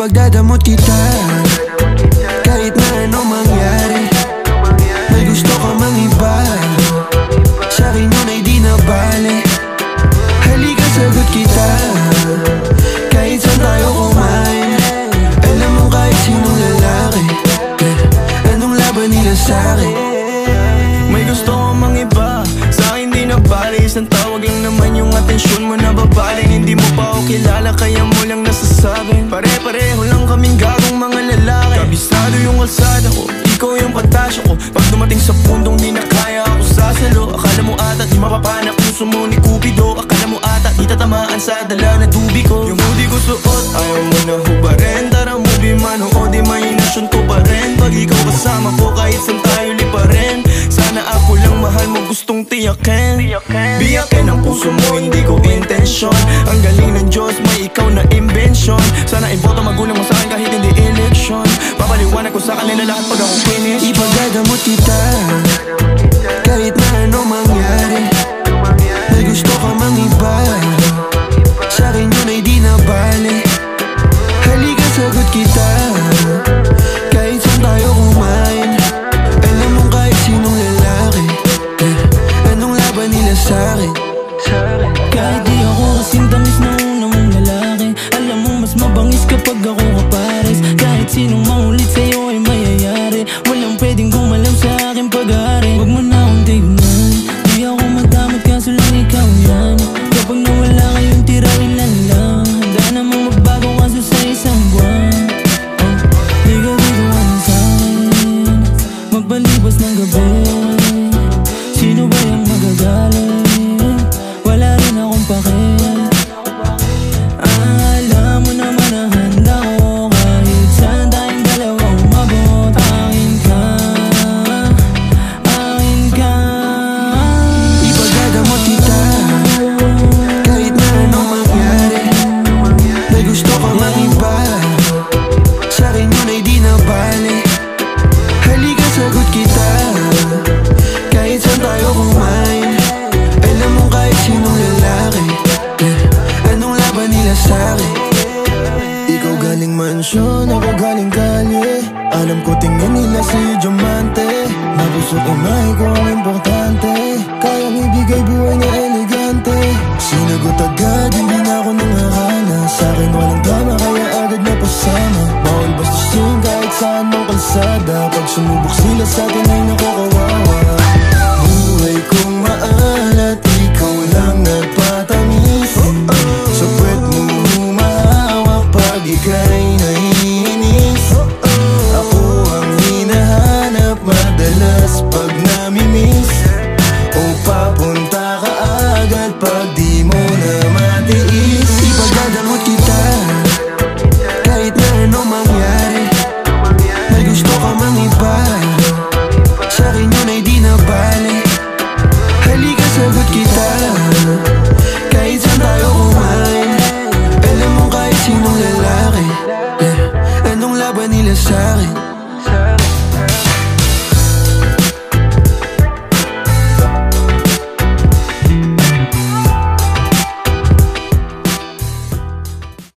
Ipagdadamot kita kahit na anong mangyari. May gusto ka mang iba, sa'kin yun ay di na bale. Halika sagot kita kahit saan tayo kumain. Alam mo kahit sinong lalaki, anong laban nila sa'kin. May gusto ka mang iba, sa'kin di na bale. Isang tawag lang naman yung atensyon mo na babaling. Hindi mo pa ako kilala kaya mo lang nasasabing pare-pareho lang kaming gagong mga lalaki. Kabisado yung kalsada ko, ikaw yung katasya ko. Pag dumating sa pundong di na kaya ako sasalo. Akala mo ata di mapapanak puso mo ni Cupido. Akala mo ata di tatamaan sa dala na tubi ko. Yung hoodie ko suot, ayaw mo na hubarin. Tara movie man o di mahinasyon ko pa rin. Pag ikaw kasama ko kahit saan tayo lipa rin. Sana ako lang mahal mo gustong tiyakin. Biyakin ang puso mo hindi ko intensyon. Ang galing ng Diyos may ikaw na invention. Sana iboto magulang mo sa'kin kahit hindi eleksyon. Papaliwanag ko sa kanila lahat pag ako finish. Ipagdadamot kita kahit na anong mangyari. May gusto ka mang iba, sa'kin yun ay di na bale. Halika sagot kita kahit saan tayo kumain. Alam mo kahit sinong lalaki, anong laban nila sa'kin. Kahit di ako kasing tamis na una mong lalaki, alam mo mas mabangis kapag ako kapares. Kahit sinong maulit sa'yo ay mayayari. Walang pwedeng gumalam sa aking pag-aari. Huwag mo na akong tignan, di ako magdamot kaso lang ikaw yan. Kapag nawala kayong tira ilan lang, handa namang magbago kaso sa isang buwan. Di ka dito ka na sa'kin, magpalibas ng gabi. Sino ba yung magagaling? Wala rin akong pake. Alam mo naman na handa ko kahit saan tayong dalawa umabot. Akin ka, akin ka. Ipagdadamot kita kahit na anong mangyari. May gusto ka mang iba, sa'kin yun ay di na bale. Halika sagot kita kahit saan tayo kumain. Alam mo kahit sinong lalaki, anong laban nila sa'kin. Ikaw galing mansyon, ako galing kalye. Alam ko tingin nila si Diamante. Nabusok imay ko ang importante. Kayang ibigay buhay na elegante. Sinagot agad, hindi na ako nangakala. Sa'kin walang drama kaya agad na pasama. Bawal bastusin kahit saan ng kalsada. Pag sumubok sila sa'tin